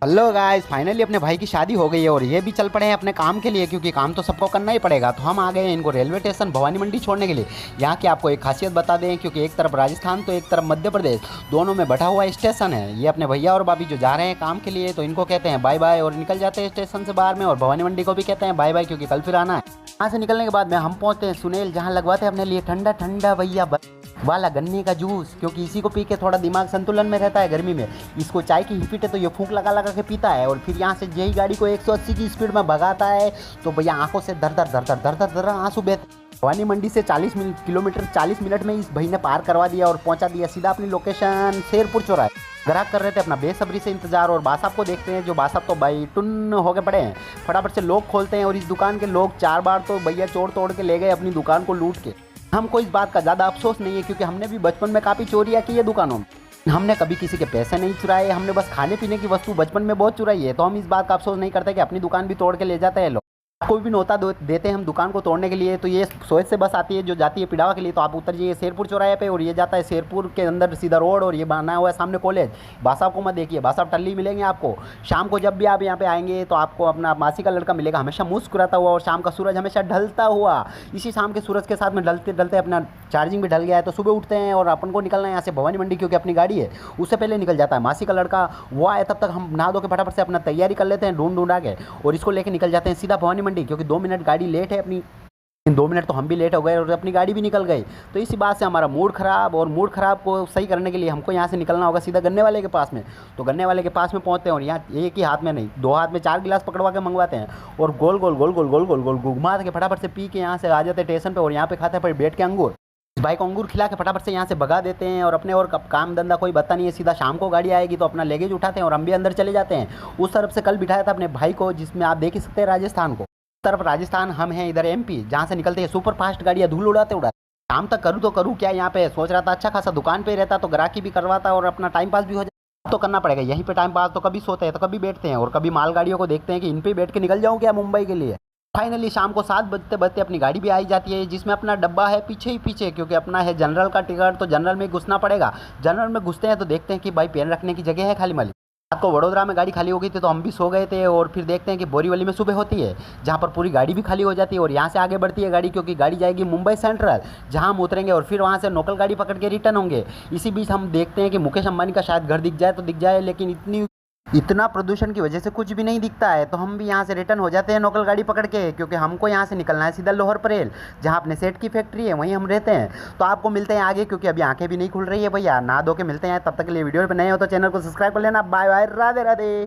Hello guys, finally अपने भाई की शादी हो गई है और ये भी चल पड़े हैं अपने काम के लिए, क्योंकि काम तो सबको करना ही पड़ेगा। तो हम आ गए हैं इनको रेलवे स्टेशन भवानी मंडी छोड़ने के लिए। यहाँ की आपको एक खासियत बता दें, क्योंकि एक तरफ राजस्थान तो एक तरफ मध्य प्रदेश, दोनों में बटा हुआ स्टेशन है। ये अपने भैया और भाभी जो जा रहे हैं काम के लिए, तो इनको कहते हैं बाय बाय और निकल जाते हैं स्टेशन से बाहर में। और भवानी मंडी को भी कहते हैं बाय बाय, क्योंकि कल फिर आना है। यहाँ से निकलने के बाद में हम पहुँचते हैं सुनेल, जहाँ लगवाते हैं अपने लिए ठंडा ठंडा भैया वाला गन्ने का जूस, क्योंकि इसी को पी के थोड़ा दिमाग संतुलन में रहता है गर्मी में। इसको चाय की हिफिट है तो ये फूंक लगा लगा के पीता है, और फिर यहाँ से यही गाड़ी को 180 की स्पीड में भगाता है। तो भैया आंखों से दर दर दर दर दर दर दर आंसू बहते। भवानी मंडी से 40 किलोमीटर 40 मिनट में इस भाई ने पार करवा दिया और पहुंचा दिया सीधा अपनी लोकेशन शेरपुर चौराहे। ग्राहक कर रहे थे अपना बेसब्री से इंतजार, और बासाब को देखते हैं। जो बासाब तो भाई टुन्न हो गए पड़े हैं, फटाफट से लोग खोलते हैं। और इस दुकान के लोग 4 बार तो भैया चोर तोड़ के ले गए अपनी दुकान को लूट के। हमको इस बात का ज़्यादा अफसोस नहीं है, क्योंकि हमने भी बचपन में काफ़ी चोरियाँ की है दुकानों में। हमने कभी किसी के पैसे नहीं चुराए, हमने बस खाने पीने की वस्तु बचपन में बहुत चुराई है। तो हम इस बात का अफसोस नहीं करते कि अपनी दुकान भी तोड़ के ले जाते हैं लोग। कोई भी नौता देते हैं हम दुकान को तोड़ने के लिए, तो ये सोच से बस आती है जो जाती है पिड़ावा के लिए। तो आप उतर जाइए शेरपुर चौराहे पे, और ये जाता है शेरपुर के अंदर सीधा रोड, और ये बना हुआ है सामने कॉलेज। बासाब को मत देखिए, बासाब टल्ली मिलेंगे आपको। शाम को जब भी आप यहाँ पे आएंगे तो आपको अपना मासी का लड़का मिलेगा, हमेशा मुस्कुराता हुआ, और शाम का सूरज हमेशा ढलता हुआ। इसी शाम के सूरज के साथ में ढलते ढलते अपना चार्जिंग भी ढल गया है। तो सुबह उठते हैं और अपन को निकलना है यहाँ से भवानी मंडी, क्योंकि अपनी गाड़ी है। उससे पहले निकल जाता है मासी का लड़का, वो आए तब तक हम नहा धो के फटाफट से अपना तैयारी कर लेते हैं ढूंढ ढूंढा के, और इसको लेके निकल जाते हैं सीधा भवानी मंडी, क्योंकि 2 मिनट गाड़ी लेट है अपनी। इन 2 मिनट तो हम भी लेट हो गए और अपनी गाड़ी भी निकल गई। तो इसी बात से हमारा मूड खराब, और मूड खराब को सही करने के लिए हमको यहाँ से निकलना होगा सीधा गन्ने वाले के पास में। तो गन्ने वाले के पास में पहुँचते हैं, और यहाँ एक ही हाथ में नहीं, 2 हाथ में 4 गिलास पकड़वा के मंगवाते हैं, और गोल गोल गोल गोल गोल गोल गोल घुमा के फटाफट से पी के यहाँ से आ जाते हैं स्टेशन पर। और यहाँ पे खाते हैं फिर बैठ के अंगूर। इस भाई को अंगूर खिला के फटाफट से यहाँ से भगा देते हैं, और अपने और काम धंधा कोई बता नहीं है। सीधा शाम को गाड़ी आएगी तो अपना लगेज उठाते हैं और हम भी अंदर चले जाते हैं। उस तरफ से कल बिठाया था अपने भाई को, जिसमें आप देख ही सकते हैं राजस्थान को। तरफ राजस्थान, हम हैं इधर एमपी, जहाँ से निकलते हैं सुपर फास्ट गाड़ियाँ धूल उड़ाते उड़ाते। शाम तक करूँ तो करूँ क्या यहाँ पे, सोच रहा था अच्छा खासा दुकान पे रहता तो ग्राहकी भी करवाता और अपना टाइम पास भी हो जाता। तो करना पड़ेगा यहीं पे टाइम पास, तो कभी सोते हैं तो कभी बैठते हैं, और कभी मालगाड़ियों को देखते हैं कि इन पे बैठ के निकल जाऊँ क्या मुंबई के लिए। फाइनली शाम को 7 बजते बजते अपनी गाड़ी भी आई जाती है, जिसमें अपना डब्बा है पीछे ही पीछे, क्योंकि अपना है जनरल का टिकट, तो जनरल में घुसना पड़ेगा। जनरल में घुसते हैं तो देखते हैं कि भाई पेन रखने की जगह है खाली माली। रात को वडोदरा में गाड़ी खाली हो गई थी तो हम भी सो गए थे, और फिर देखते हैं कि बोरीवली में सुबह होती है, जहाँ पर पूरी गाड़ी भी खाली हो जाती है। और यहाँ से आगे बढ़ती है गाड़ी, क्योंकि गाड़ी जाएगी मुंबई सेंट्रल, जहाँ हम उतरेंगे और फिर वहाँ से लोकल गाड़ी पकड़ के रिटर्न होंगे। इसी बीच हम देखते हैं कि मुकेश अंबानी का शायद घर दिख जाए तो दिख जाए, लेकिन इतना प्रदूषण की वजह से कुछ भी नहीं दिखता है। तो हम भी यहाँ से रिटर्न हो जाते हैं लोकल गाड़ी पकड़ के, क्योंकि हमको यहाँ से निकलना है सीधा लोहर परेल, जहाँ अपने सेठ की फैक्ट्री है, वहीं हम रहते हैं। तो आपको मिलते हैं आगे, क्योंकि अभी आंखें भी नहीं खुल रही है भैया। ना धो के मिलते हैं, तब तक के लिए वीडियो पे नए हो तो चैनल को सब्सक्राइब कर लेना। Bye bye, Radhe Radhe.